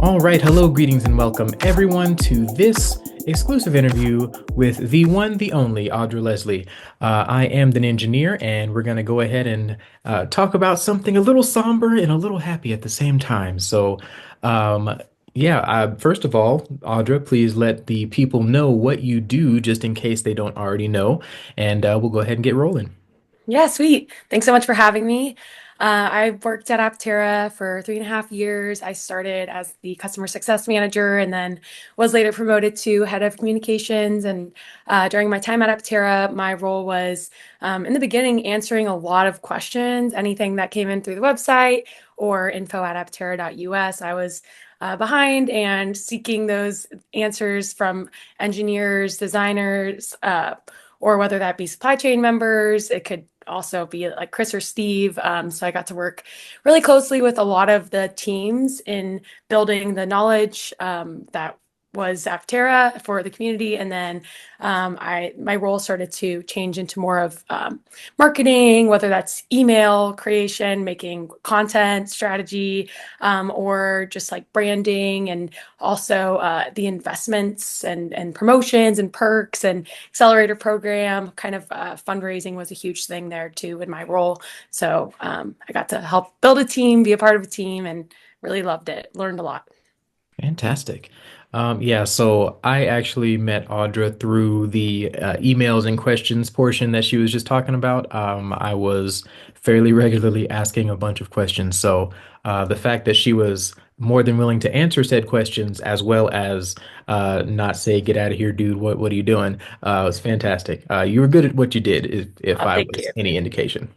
All right, hello, greetings, and welcome everyone to this exclusive interview with the one, the only Audra Leslie. I am the engineer, and we're going to go ahead and talk about something a little somber and a little happy at the same time. Um, first of all, Audra, please let the people know what you do just in case they don't already know, and we'll go ahead and get rolling. Yeah, sweet. Thanks so much for having me. I worked at Aptera for 3.5 years. I started as the customer success manager and then was later promoted to head of communications. And during my time at Aptera, my role was in the beginning answering a lot of questions, anything that came in through the website or info@aptera.us. I was behind and seeking those answers from engineers, designers, or whether that be supply chain members. It could also be like Chris or Steve. So I got to work really closely with a lot of the teams in building the knowledge that was Aptera for the community. And then my role started to change into more of marketing, whether that's email creation, making content strategy, or just like branding, and also the investments and promotions and perks and accelerator program. Kind of fundraising was a huge thing there too in my role. So I got to help build a team, be a part of a team, and really loved it. Learned a lot. Fantastic. So I actually met Audra through the emails and questions portion that she was just talking about. I was fairly regularly asking a bunch of questions. So the fact that she was more than willing to answer said questions as well as not say, "Get out of here, dude. What are you doing?" Was fantastic. You were good at what you did, if I Thank was you. any indication.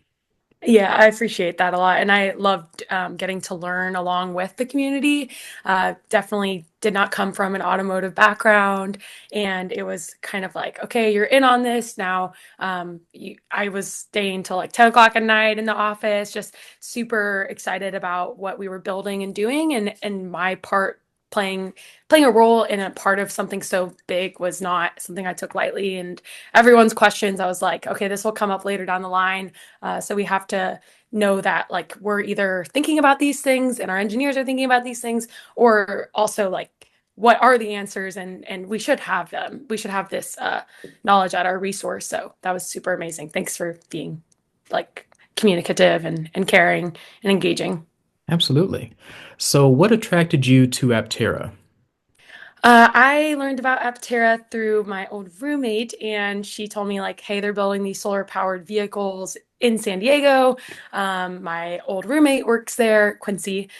Yeah, I appreciate that a lot. And I loved getting to learn along with the community. Definitely did not come from an automotive background. And it was kind of like, okay, you're in on this now. I was staying till like 10 o'clock at night in the office, just super excited about what we were building and doing. And my part playing playing a role in a part of something so big was not something I took lightly. And everyone's questions, I was like, okay, this will come up later down the line. So we have to know that like we're either thinking about these things and our engineers are thinking about these things, or also like what are the answers, and we should have them. We should have this knowledge at our resource. So that was super amazing. Thanks for being like communicative and caring and engaging. Absolutely. So what attracted you to Aptera? I learned about Aptera through my old roommate, and she told me like, "Hey, they're building these solar-powered vehicles in San Diego." My old roommate works there, Quincy.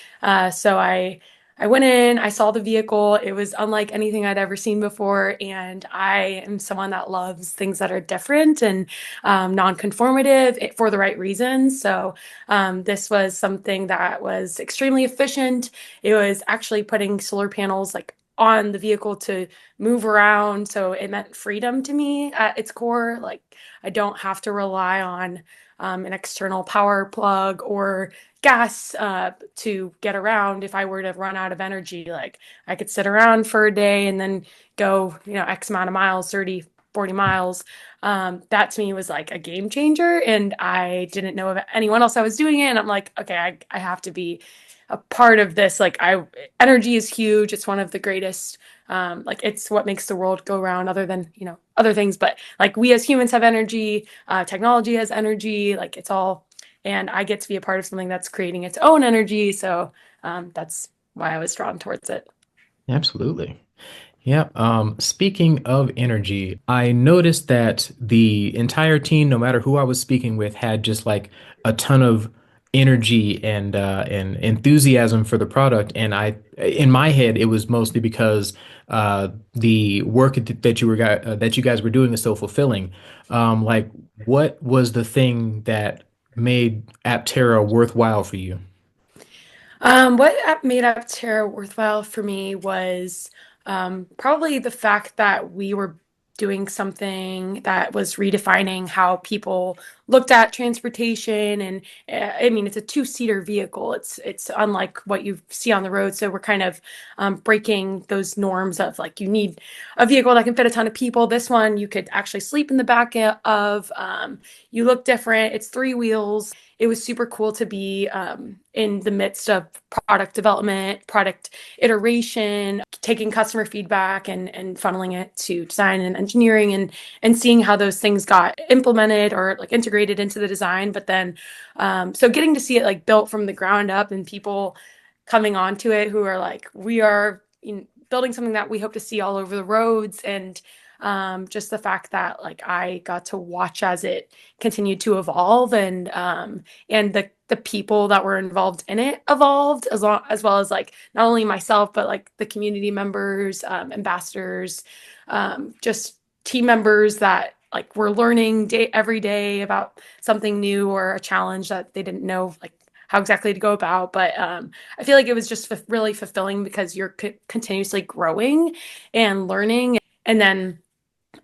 So I went in, I saw the vehicle. It was unlike anything I'd ever seen before, and I am someone that loves things that are different and non-conformative for the right reasons. So this was something that was extremely efficient. It was actually putting solar panels like on the vehicle to move around. So it meant freedom to me at its core. Like I don't have to rely on an external power plug or gas to get around. If I were to run out of energy, like I could sit around for a day and then go, X amount of miles, 30, 40 miles. That to me was like a game changer. And I didn't know of anyone else that was doing it. And I'm like, okay, I have to be a part of this. Energy is huge. It's one of the greatest. Like it's what makes the world go round, other than other things. But like we as humans have energy, technology has energy. Like it's all, and I get to be a part of something that's creating its own energy. So that's why I was drawn towards it. Absolutely. Yeah. Speaking of energy, I noticed that the entire team, no matter who I was speaking with, had just like a ton of energy and enthusiasm for the product. And in my head, it was mostly because the work that you guys were doing is so fulfilling. Like, what was the thing that made Aptera worthwhile for you? What made Aptera worthwhile for me was probably the fact that we were doing something that was redefining how people looked at transportation and I mean it's a two-seater vehicle. It's unlike what you see on the road. So we're kind of breaking those norms of like you need a vehicle that can fit a ton of people. This one you could actually sleep in the back of. You look different. It's three wheels. It was super cool to be in the midst of product development, product iteration, taking customer feedback and funneling it to design and engineering and seeing how those things got implemented or like integrated into the design. But then, so getting to see it like built from the ground up and people coming onto it who are like, we are building something that we hope to see all over the roads and just the fact that like I got to watch as it continued to evolve and the people that were involved in it evolved as well as like not only myself but like the community members, ambassadors, just team members that like were learning every day about something new or a challenge that they didn't know like how exactly to go about. But I feel like it was just really fulfilling because you're continuously growing and learning. And then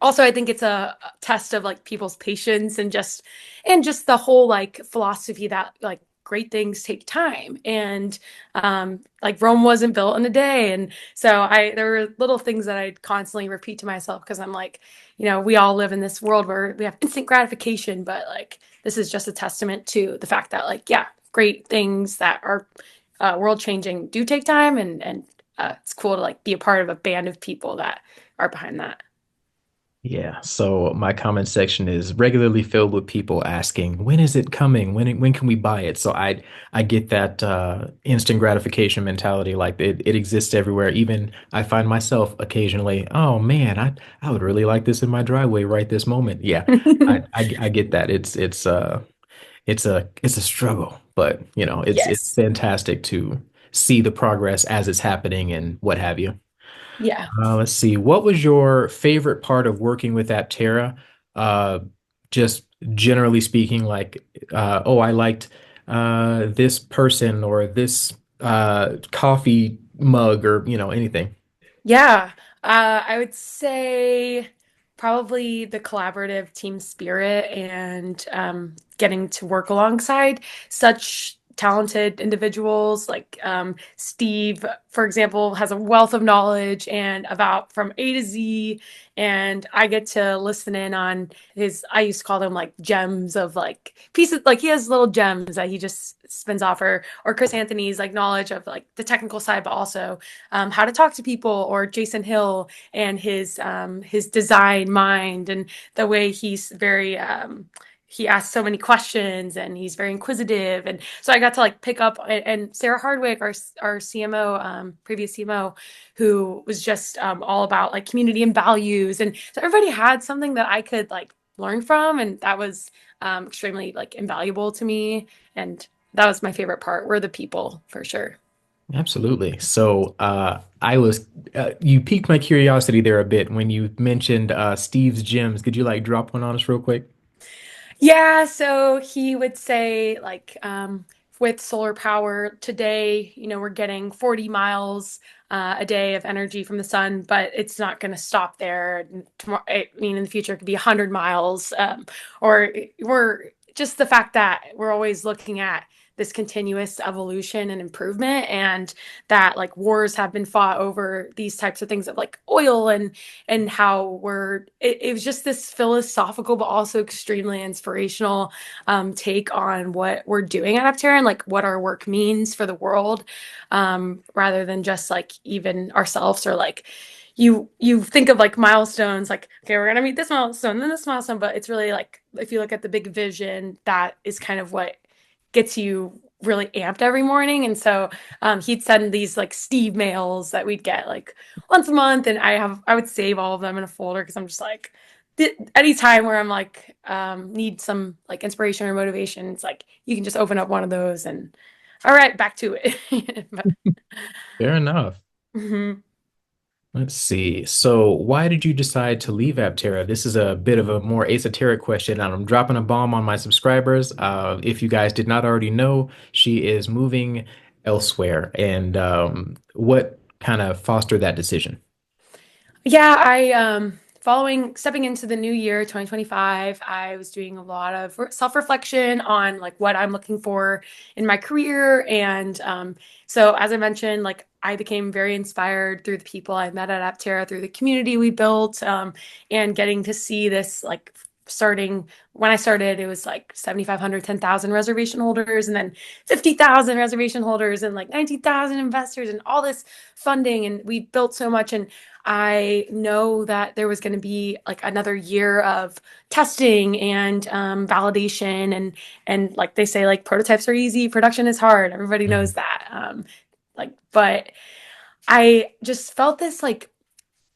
also I think it's a test of like people's patience and just the whole like philosophy that like great things take time and like Rome wasn't built in a day. And so I there were little things that I'd constantly repeat to myself because I'm like, we all live in this world where we have instant gratification, but like this is just a testament to the fact that like yeah, great things that are world changing do take time and it's cool to like be a part of a band of people that are behind that. Yeah, so my comment section is regularly filled with people asking, when is it coming? When can we buy it? So I get that instant gratification mentality, like it exists everywhere. Even I find myself occasionally, oh man, I would really like this in my driveway right this moment. Yeah, I get that. It's a struggle, but it's Yes. fantastic to see the progress as it's happening and what have you. Yeah. Let's see. What was your favorite part of working with Aptera? Uh, just generally speaking, like, oh, I liked this person or this coffee mug or anything. Yeah. I would say probably the collaborative team spirit and getting to work alongside such talented individuals like Steve, for example, has a wealth of knowledge and about from A to Z. And I get to listen in on I used to call them like gems of like pieces, like he has little gems that he just spins off or Chris Anthony's like knowledge of like the technical side, but also how to talk to people, or Jason Hill and his design mind and the way he's very he asks so many questions and he's very inquisitive. And so I got to like pick up and Sarah Hardwick, our CMO, previous CMO, who was just all about like community and values. And so everybody had something that I could like learn from, and that was extremely like invaluable to me. And that was my favorite part. Were the people for sure. Absolutely. So, you piqued my curiosity there a bit when you mentioned Steve's gems. Could you like drop one on us real quick? Yeah, so he would say like with solar power today, we're getting 40 miles a day of energy from the sun, but it's not going to stop there. Tomorrow, I mean, in the future, it could be 100 miles, or we're just the fact that we're always looking at this continuous evolution and improvement, and that like wars have been fought over these types of things of like oil and how it was just this philosophical but also extremely inspirational take on what we're doing at Aptera and like what our work means for the world, rather than just like even ourselves or like you think of like milestones like okay, we're gonna meet this milestone then this milestone, but it's really like if you look at the big vision, that is kind of what gets you really amped every morning. And so he'd send these like Steve mails that we'd get like once a month, and I would save all of them in a folder because I'm just like any time where I'm like need some like inspiration or motivation, it's like you can just open up one of those and all right, back to it. But Fair enough. mhm. Let's see. So, why did you decide to leave Aptera? This is a bit of a more esoteric question, and I'm dropping a bomb on my subscribers. If you guys did not already know, she is moving elsewhere. And what kind of fostered that decision? Yeah, stepping into the new year, 2025, I was doing a lot of self-reflection on like what I'm looking for in my career. And so, as I mentioned, like I became very inspired through the people I met at Aptera, through the community we built, and getting to see this like starting when I started, it was like 7,500, 10,000 reservation holders, and then 50,000 reservation holders, and like 19,000 investors, and all this funding. And we built so much. And I know that there was going to be like another year of testing and validation, and like they say, like prototypes are easy, production is hard. Everybody knows Mhm. that. But I just felt this like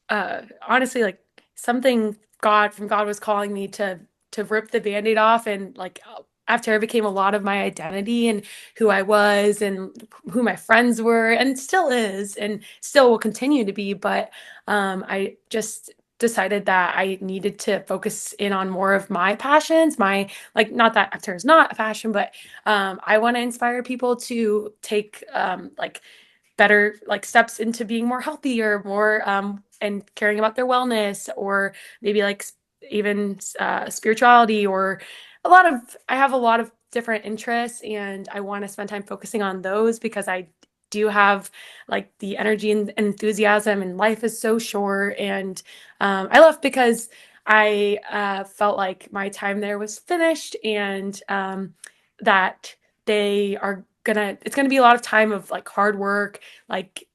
honestly like something God from God was calling me to rip the band-aid off, and like after it became a lot of my identity and who I was and who my friends were and still is and still will continue to be. But I just decided that I needed to focus in on more of my passions, my like not that actor is not a passion, but I want to inspire people to take like better like steps into being more healthy or more and caring about their wellness, or maybe like even spirituality, or I have a lot of different interests, and I want to spend time focusing on those because I do have like the energy and enthusiasm, and life is so short. And I left because I felt like my time there was finished, and that they are gonna it's gonna be a lot of time of like hard work, like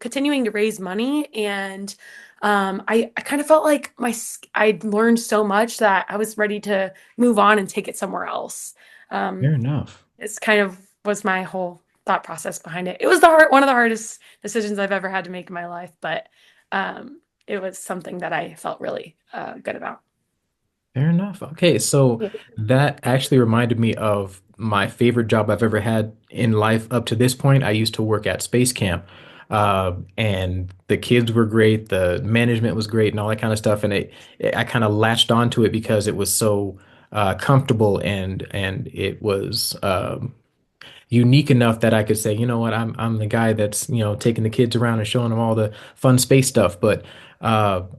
continuing to raise money. And I kind of felt like I'd learned so much that I was ready to move on and take it somewhere else. um Fair enough. it's kind of was my whole thought process behind it. It was one of the hardest decisions I've ever had to make in my life, but it was something that I felt really good about. Fair enough. Okay, so Yeah. that actually reminded me of my favorite job I've ever had in life up to this point. I used to work at Space Camp, and the kids were great, the management was great, and all that kind of stuff. And I kind of latched onto it because it was so comfortable and it was unique enough that I could say, you know what, I'm the guy that's, taking the kids around and showing them all the fun space stuff. But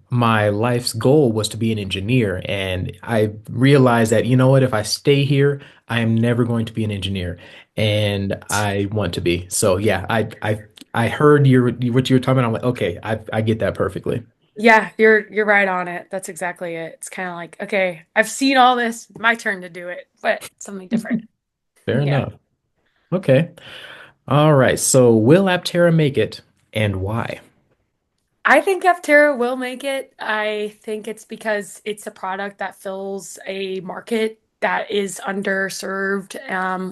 my life's goal was to be an engineer, and I realized that, you know what, if I stay here, I am never going to be an engineer, and I want to be. So yeah, I heard what you were talking about. I'm like, okay, I get that perfectly. Yeah, you're right on it. That's exactly it. It's kind of like, okay, I've seen all this, my turn to do it, but something different. Fair Yeah. enough. Okay. All right. So will Aptera make it, and why? I think Aptera will make it. I think it's because it's a product that fills a market that is underserved,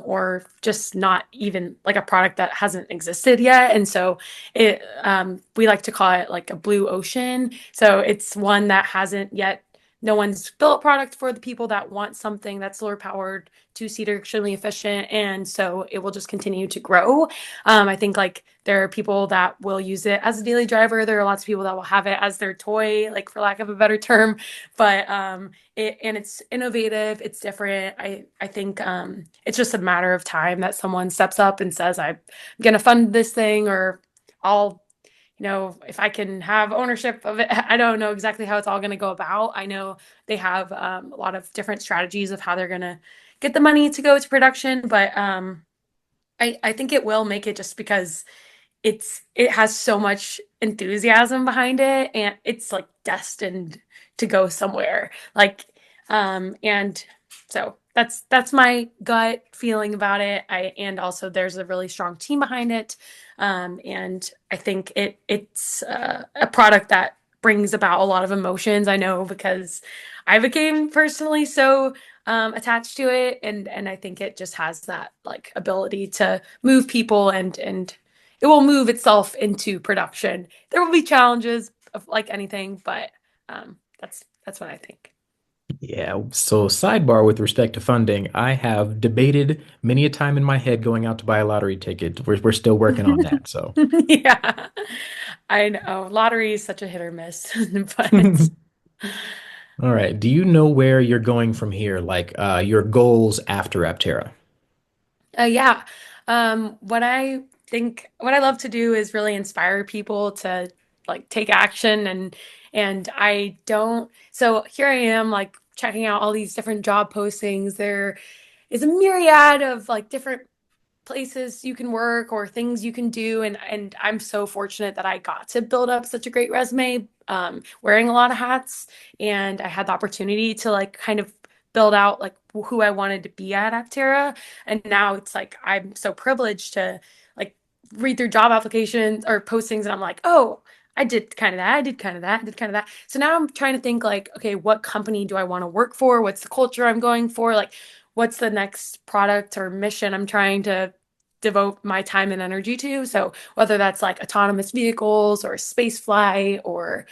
or just not even like a product that hasn't existed yet. And so we like to call it like a blue ocean. So it's one that hasn't yet, no one's built a product for the people that want something that's solar powered, two-seater, extremely efficient. And so it will just continue to grow. I think like there are people that will use it as a daily driver. There are lots of people that will have it as their toy, like for lack of a better term. But it's innovative, it's different. I think it's just a matter of time that someone steps up and says, I'm gonna fund this thing, or I'll if I can have ownership of it. I don't know exactly how it's all going to go about. I know they have a lot of different strategies of how they're going to get the money to go to production, but I think it will make it just because it has so much enthusiasm behind it, and it's like destined to go somewhere. Like and so that's my gut feeling about it. And also there's a really strong team behind it. And I think it's a product that brings about a lot of emotions. I know because I became personally so attached to it, and I think it just has that like ability to move people, and it will move itself into production. There will be challenges of like anything, but that's what I think. Yeah, so sidebar with respect to funding, I have debated many a time in my head going out to buy a lottery ticket. We're still working on that, so. Yeah, I know. Lottery is such a hit or miss, but All right. Do you know where you're going from here? Like your goals after Aptera? yeah. What I love to do is really inspire people to like take action, And I don't, so here I am like checking out all these different job postings. There is a myriad of like different places you can work or things you can do, and I'm so fortunate that I got to build up such a great resume, wearing a lot of hats, and I had the opportunity to like kind of build out like who I wanted to be at Aptera. And now it's like I'm so privileged to like read through job applications or postings, and I'm like, oh, I did kind of that, I did kind of that, I did kind of that. So now I'm trying to think like, okay, what company do I want to work for? What's the culture I'm going for? Like, what's the next product or mission I'm trying to devote my time and energy to. So whether that's like autonomous vehicles or space flight or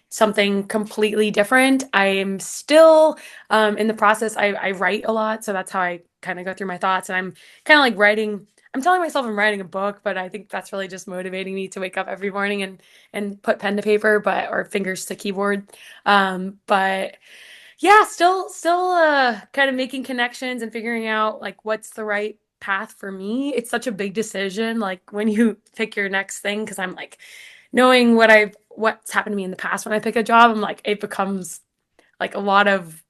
something completely different, I am still in the process. I write a lot, so that's how I kind of go through my thoughts. And I'm kind of like writing. I'm telling myself I'm writing a book, but I think that's really just motivating me to wake up every morning and put pen to paper, but or fingers to keyboard. But yeah, still kind of making connections and figuring out like what's the right path for me. It's such a big decision like when you pick your next thing, because I'm like knowing what's happened to me in the past when I pick a job, I'm like it becomes like a lot of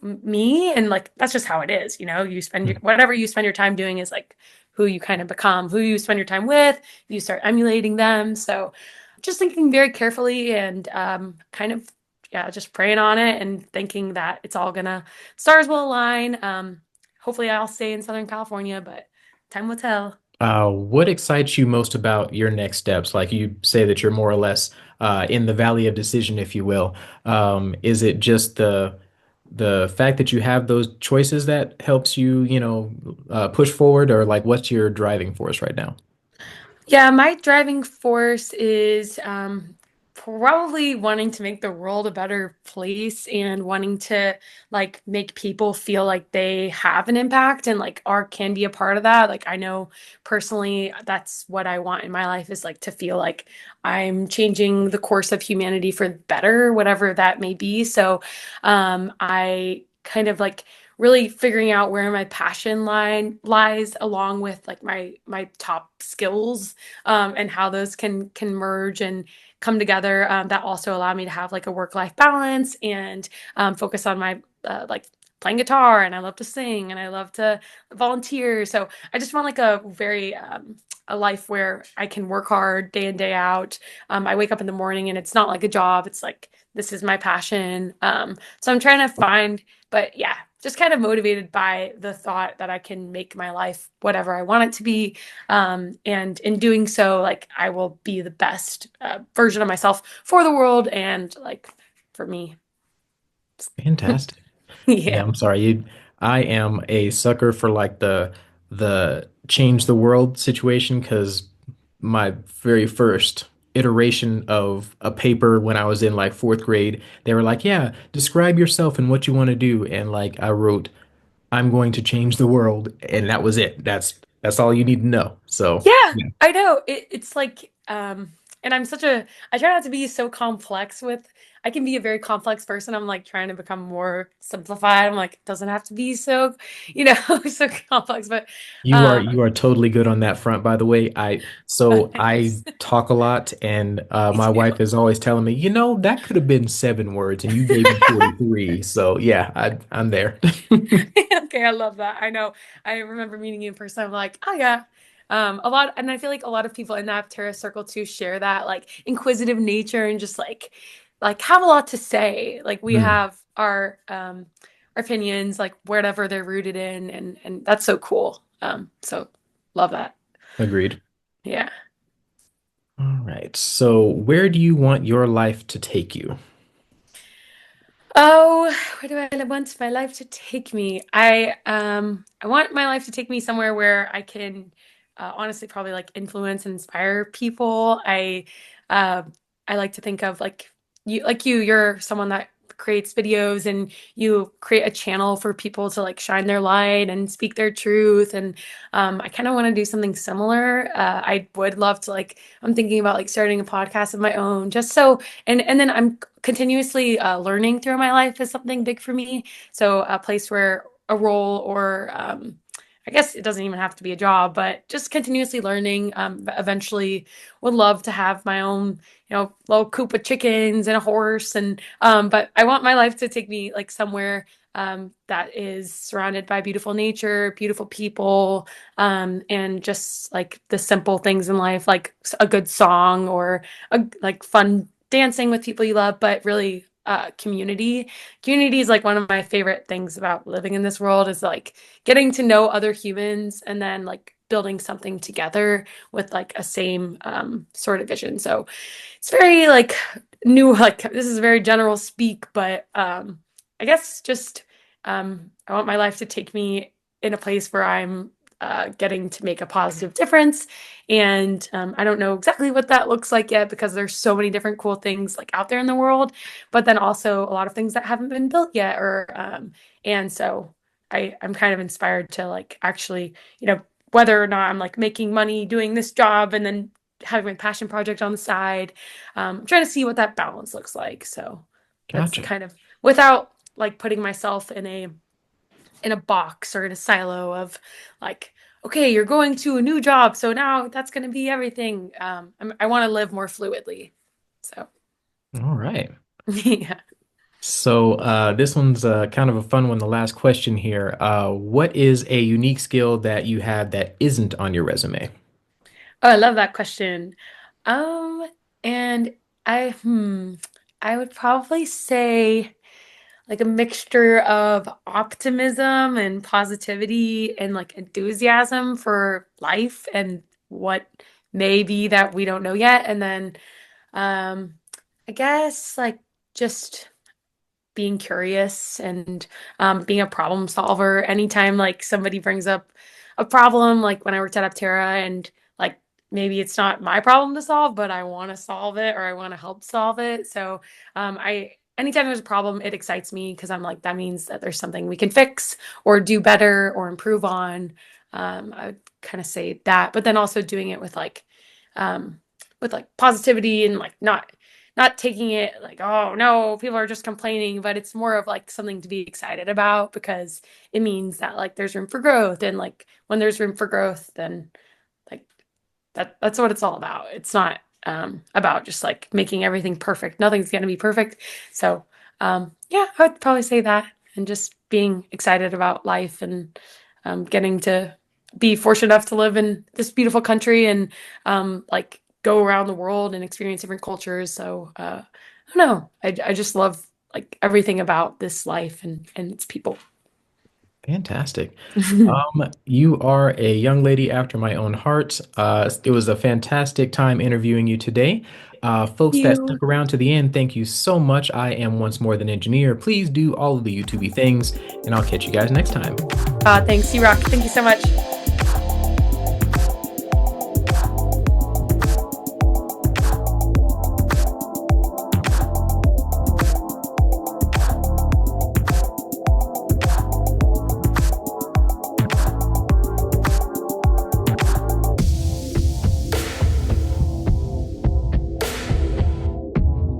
me, and like that's just how it is, you spend whatever you spend your time doing is like who you kind of become, who you spend your time with, you start emulating them. So just thinking very carefully and kind of yeah, just praying on it and thinking that it's all gonna stars will align. Hopefully I'll stay in Southern California, but time will tell. What excites you most about your next steps? Like you say that you're more or less in the valley of decision, if you will. Is it just the fact that you have those choices that helps you, push forward, or like what's your driving force right now? Yeah, my driving force is probably wanting to make the world a better place and wanting to like make people feel like they have an impact and like art can be a part of that. Like I know personally that's what I want in my life is like to feel like I'm changing the course of humanity for the better, whatever that may be. So I kind of like really figuring out where my passion line lies along with like my top skills, and how those can merge and come together. That also allowed me to have like a work-life balance and focus on my like playing guitar, and I love to sing and I love to volunteer. So I just want like a very a life where I can work hard day in, day out. I wake up in the morning and it's not like a job. It's like this is my passion. So I'm trying to find, but yeah, just kind of motivated by the thought that I can make my life whatever I want it to be. And in doing so, like I will be the best version of myself for the world and like for me. Fantastic. Yeah, Yeah. I'm sorry. I am a sucker for like the change the world situation because my very first iteration of a paper when I was in like fourth grade, they were like, "Yeah, describe yourself and what you want to do." And like I wrote, "I'm going to change the world," and that was it. That's all you need to know. So, Yeah, yeah. I know. It's like, and I try not to be so complex with, I can be a very complex person. I'm like trying to become more simplified. I'm like, it doesn't have to be so, so complex, but, You are um, you are totally good on that front, by the way. I thanks. talk a lot, and Me my too. wife is always telling me, that could have been 7 words, and you gave me 43. So yeah, I'm there. Okay, I love that. I know. I remember meeting you in person. I'm like, oh yeah. A lot, and I feel like a lot of people in that Aptera circle too share that like inquisitive nature and just like have a lot to say. Like we Mm, have our opinions, like whatever they're rooted in, and that's so cool. So love that. agreed. Yeah. All right. So where do you want your life to take you? Oh, where do I want my life to take me? I want my life to take me somewhere where I can honestly probably like influence and inspire people. Uh, I like to think of you're someone that creates videos and you create a channel for people to like shine their light and speak their truth. And I kind of want to do something similar. I would love to like I'm thinking about like starting a podcast of my own, just so and then I'm continuously learning through my life is something big for me. So a place where a role or I guess it doesn't even have to be a job, but just continuously learning. Eventually would love to have my own, little coop of chickens and a horse. But I want my life to take me like somewhere that is surrounded by beautiful nature, beautiful people, and just like the simple things in life, like a good song or like fun dancing with people you love, but really community. Community is like one of my favorite things about living in this world is like getting to know other humans and then like building something together with like a same sort of vision. So it's very like new, like this is very general speak, but I guess just I want my life to take me in a place where I'm getting to make a positive difference. And I don't know exactly what that looks like yet because there's so many different cool things like out there in the world, but then also a lot of things that haven't been built yet. And so I'm kind of inspired to like actually, whether or not I'm like making money doing this job and then having my passion project on the side, trying to see what that balance looks like. So that's Gotcha. kind of without like putting myself in a box or in a silo of like, okay, you're going to a new job, so now that's going to be everything. I want to live more fluidly. So, All right. yeah. So this one's kind of a fun one. The last question here. What is a unique skill that you have that isn't on your resume? Oh, I love that question. Um, and I would probably say like a mixture of optimism and positivity and like enthusiasm for life and what may be that we don't know yet. And then um, I guess like just being curious and being a problem solver. Anytime like somebody brings up a problem, like when I worked at Aptera, and like maybe it's not my problem to solve, but I want to solve it or I want to help solve it. So I anytime there's a problem, it excites me because I'm like that means that there's something we can fix or do better or improve on. I would kind of say that, but then also doing it um, with like positivity and like not taking it like, oh no, people are just complaining, but it's more of like something to be excited about because it means that like there's room for growth. And like when there's room for growth, then like that's what it's all about. It's not about just like making everything perfect. Nothing's gonna be perfect. So yeah, I would probably say that and just being excited about life and getting to be fortunate enough to live in this beautiful country and like go around the world and experience different cultures. So I don't know. I just love like everything about this life and its people. Fantastic. You are a young lady after my own heart. It was a fantastic time interviewing you today. Folks that You. stuck around to the end, thank you so much. I am once more than engineer. Please do all of the YouTubey things, and I'll catch you guys next time. Thanks, you rock. Thank you so much.